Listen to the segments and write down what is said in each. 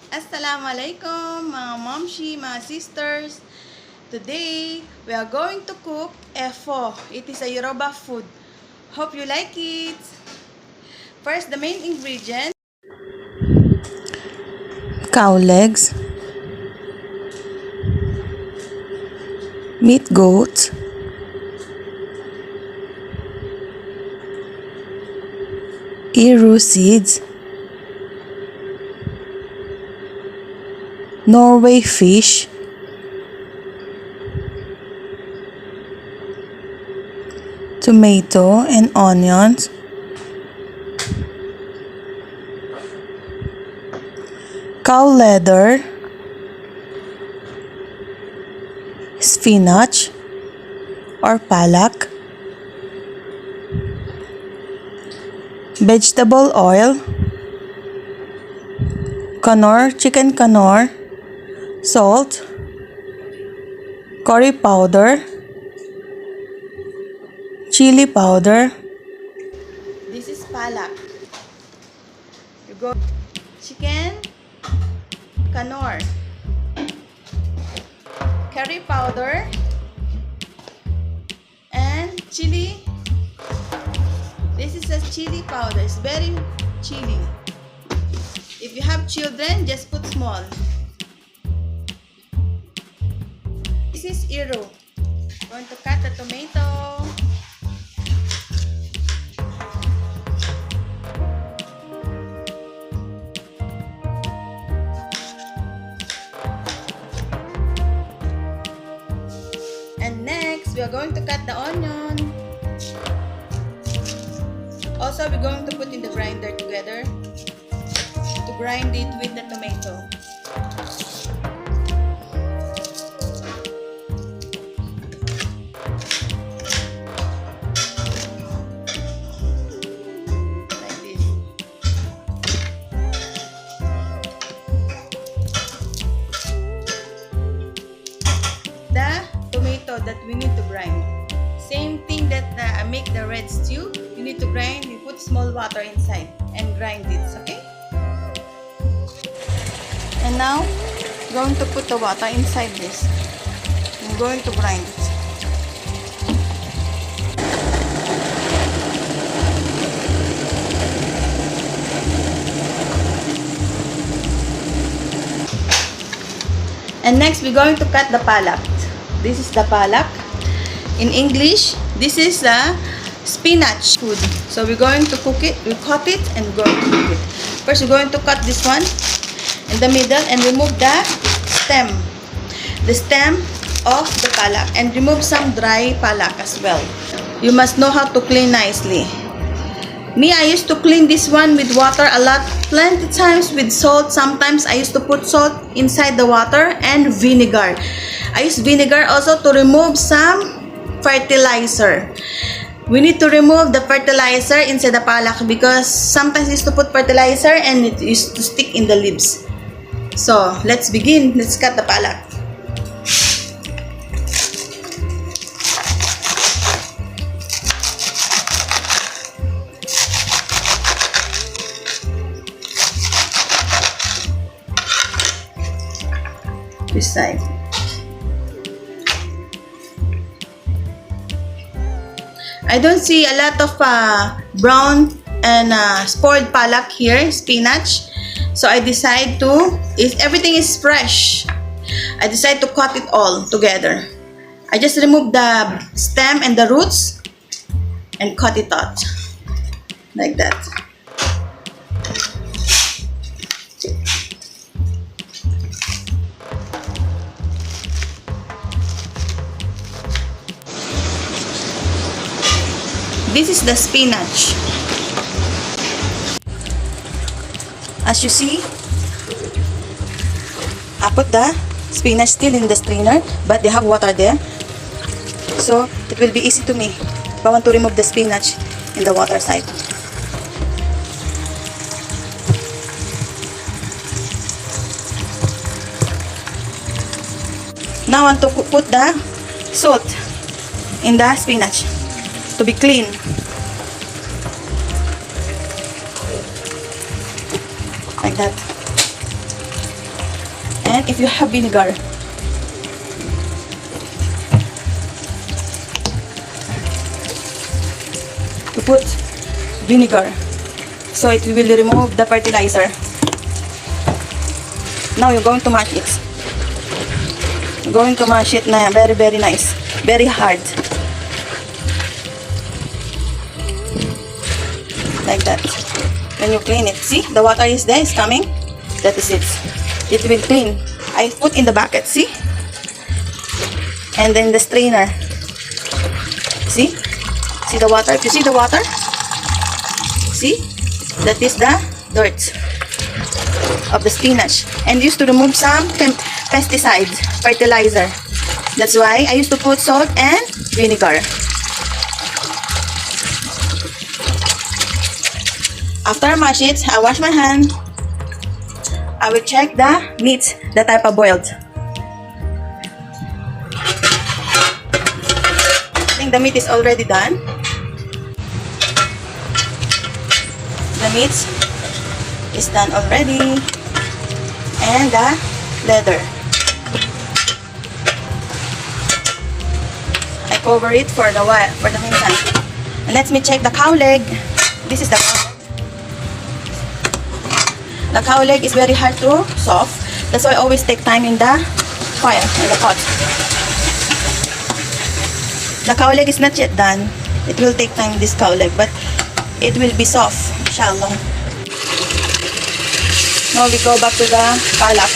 Assalamualaikum mga momshi, mga sisters. Today, we are going to cook efo. It is a Yoruba food. Hope you like it. First, the main ingredient. Cow legs, meat goat, riru seeds, Norway fish, tomato and onions, cow leather, spinach or palak, vegetable oil, knor, chicken knor, salt, curry powder, chili powder, This is palak. You go chicken, knor, curry powder, and chili. This is a chili powder. It's very chili. If you have children, just put small. This is riro. Going to cut the tomato. And next, we are going to cut the onion. Also, we're going to put in the grinder together to grind it with the tomato. Like this. The tomato that we need to grind. Same thing that make the red stew. You need to grind. You put small water inside and grind it. Okay. And now, going to put the water inside this. I'm going to grind it. And next, we're going to cut the palak. This is the palak. In English, this is the spinach food. So we're going to cook it. We cut it and going to cook it. First, we're going to cut this one in the middle and remove the stem of the palak, and remove some dry palak as well. You must know how to clean nicely. Me, I used to clean this one with water a lot, plenty times with salt. Sometimes I used to put salt inside the water and vinegar. I use vinegar also to remove some fertilizer. We need to remove the fertilizer inside the palak because sometimes I used to put fertilizer and it used to stick in the leaves. So, let's begin. Let's cut the palak. This side. I don't see a lot of brown and spoiled palak here, spinach. So I decide to, if everything is fresh, I decide to cut it all together. I just remove the stem and the roots and cut it out like that. This is the spinach. As you see, I put the spinach still in the strainer, but they have water there. So, it will be easy to me if I want to remove the spinach in the water side. Now, I want to put the salt in the spinach to be clean. Like that. And if you have vinegar, to put vinegar so it will remove the fertilizer. Now you're going to mash it. You're going to mash it na very nice, very hard, like that. When you clean it, see the water is there, is coming. That is it. It will clean. I put in the bucket, see, and then the strainer. See the water. If you see the water, see, that is the dirt of the spinach, and used to remove some pesticides, fertilizer. That's why I used to put salt and vinegar. After I mash it, I wash my hand. I will check the meat that I parboiled. I think the meat is already done. The meat is done already. And the leather. I cover it for the minsan. And let me check the cow leg. This is the cow leg. The cow leg is very hard to soft. That's why I always take time in the fire, in the pot. The cow leg is not yet done. It will take time, this cow leg, but it will be soft, inshallah. Now we go back to the palak.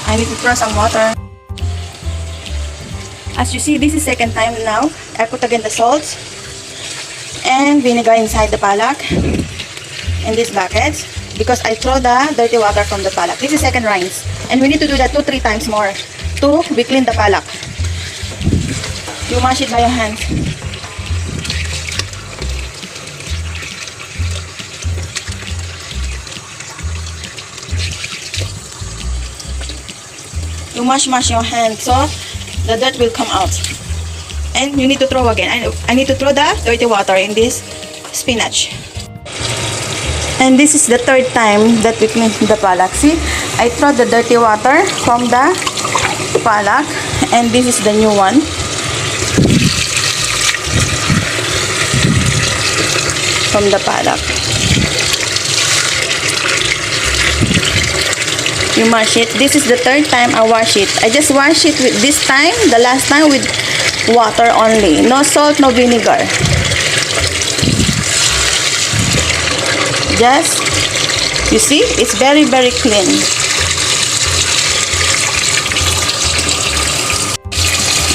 I need to throw some water. As you see, this is second time now. I put again the salt and vinegar inside the palak in this bucket because I throw the dirty water from the palak. This is second rinse, and we need to do that 2-3 times more to we clean the palak. You mash it by your hand. You mash your hand so the dirt will come out. And you need to throw again. I need to throw the dirty water in this spinach. And this is the third time that we clean the palak. See, I throw the dirty water from the palak, and this is the new one. From the palak. You mash it. This is the third time I wash it. I just wash it with this time, the last time with water only. No salt, no vinegar. Just, you see, it's very clean.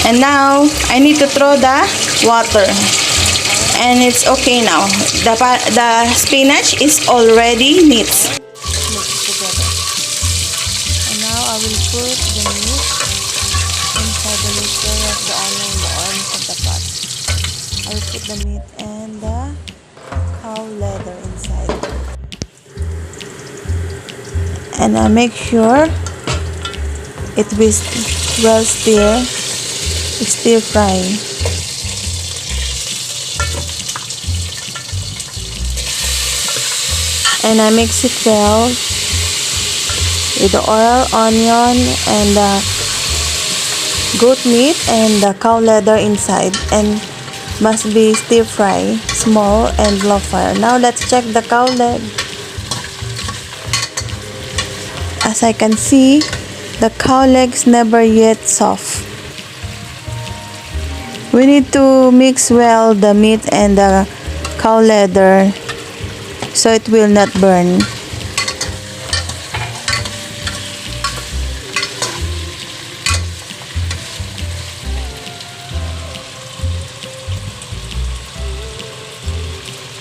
And now, I need to throw the water. And it's okay now. The spinach is already neat. Mix it together. And now I will put the meat inside the mixture of the onion in the oil of the pot. I will put the meat and the cow leather inside. And I make sure it will well stir fry. And I mix it well with the oil, onion, and the goat meat and the cow leather inside, and must be stir fry, small and low fire. Now let's check the cow leg. As I can see, the cow legs never yet soft. We need to mix well the meat and the cow leather so it will not burn.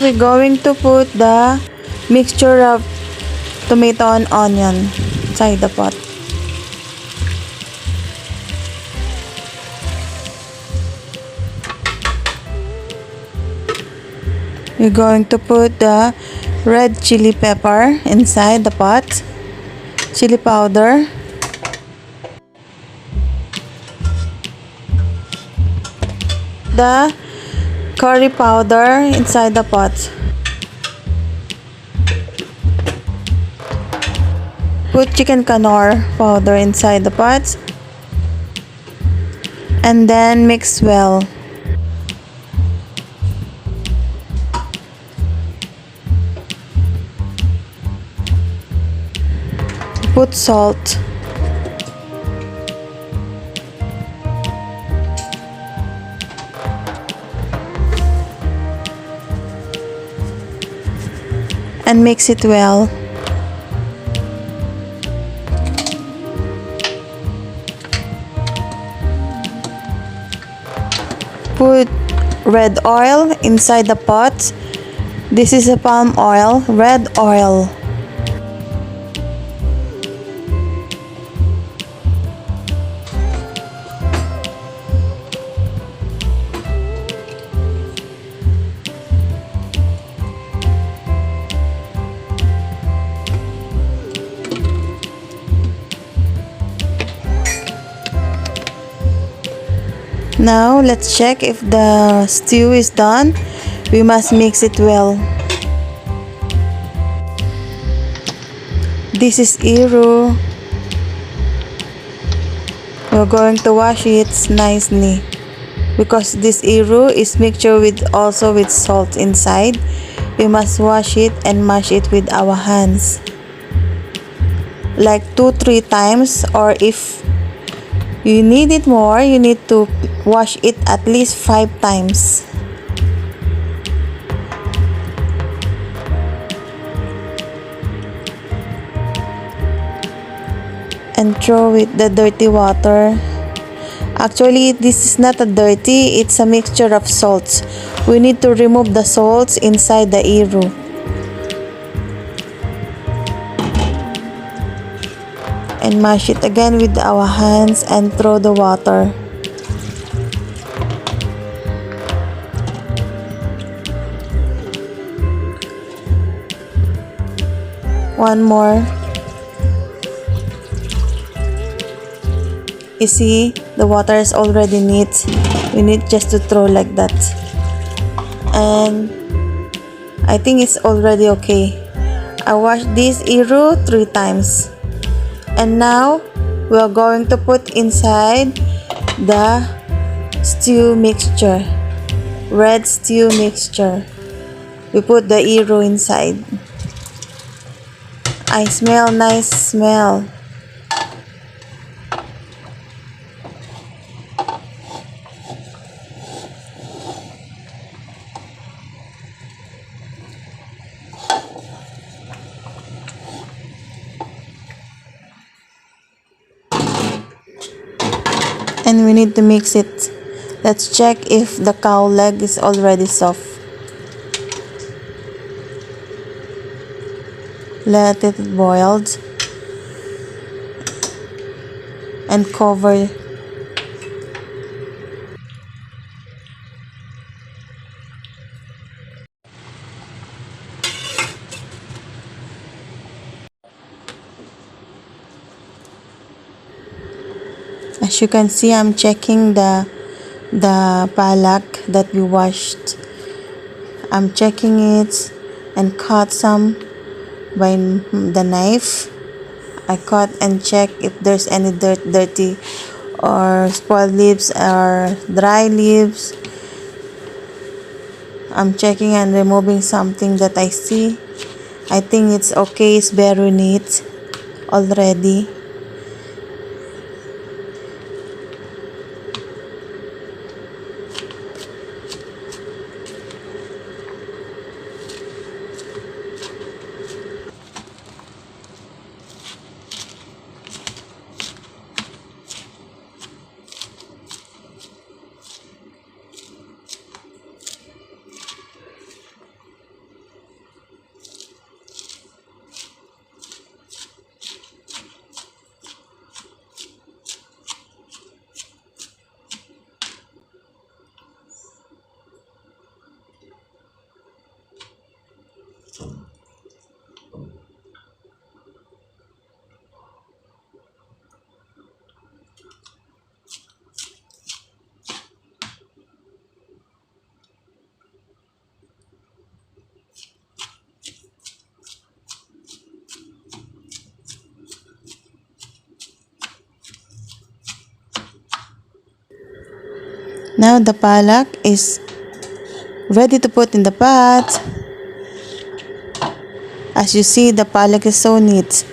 We're going to put the mixture of tomato and onion inside the pot. We're going to put the red chili pepper inside the pot, chili powder, the curry powder inside the pot. Put chicken knor powder inside the pots and then mix well. Put salt. And mix it well. Put red oil inside the pot. This is a palm oil, red oil. Now, let's check if the stew is done. We must mix it well. This is riru. We're going to wash it nicely because this riru is mixture with also with salt inside. We must wash it and mash it with our hands like 2-3 times, or if you need it more, you need to wash it at least 5 times. And throw it the dirty water. Actually, this is not a dirty, it's a mixture of salts. We need to remove the salts inside the riru. And mash it again with our hands and throw the water. One more. You see, the water is already neat. We need just to throw like that. And I think it's already okay. I washed this riru 3 times. And now, we are going to put inside the stew mixture. Red stew mixture. We put the riru inside. I smell nice smell. And we need to mix it. Let's check if the cow leg is already soft. Let it boil and cover. As you can see, I'm checking the palak that we washed. I'm checking it and cut some by the knife. I cut and check if there's any dirty or spoiled leaves or dry leaves. I'm checking and removing something that I see. I think it's okay, it's very neat already. Now the palak is ready to put in the pot. As you see, the palak is so neat.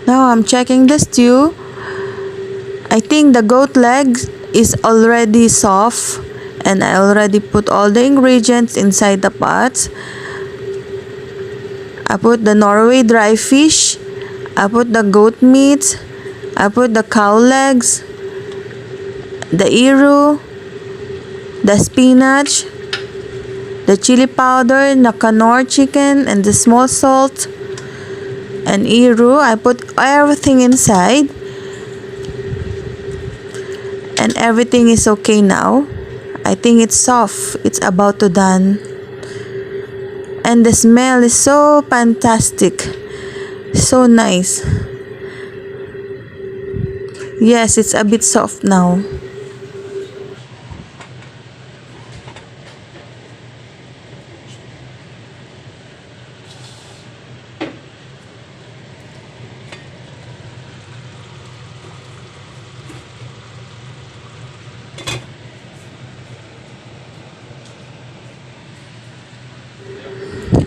Now I'm checking the stew. I think the goat leg is already soft and I already put all the ingredients inside the pot. I put the Norway dry fish, I put the goat meat, I put the cow legs, the riru, the spinach, the chili powder, the knor chicken, and the small salt, and riru. I put everything inside. And everything is okay now. I think it's soft. It's about to done. And the smell is so fantastic. So nice. Yes, it's a bit soft now.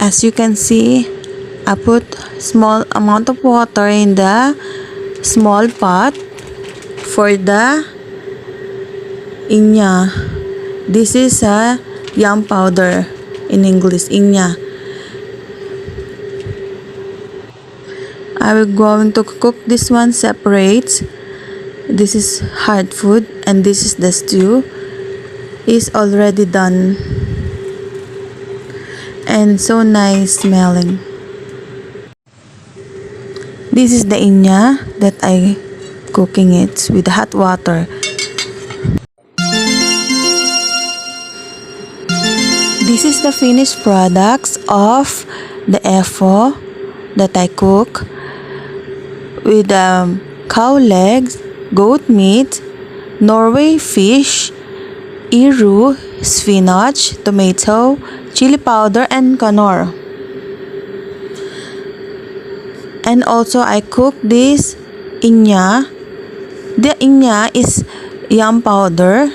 As you can see, I put small amount of water in the small pot for the inya. This is a yam powder in English, inya. I will going to cook this one separate. This is hard food and this is the stew. Is already done. And so nice smelling. This is the inya that I cooking it with hot water. This is the finished products of the efo that I cook with cow legs, goat meat, Norway fish, riru, spinach, tomato, chili powder, and knor. And also I cook this inya. The inya is yam powder,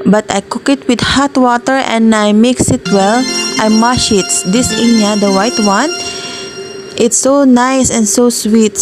but I cook it with hot water and I mix it well. I mash it. This inya, the white one, it's so nice and so sweet.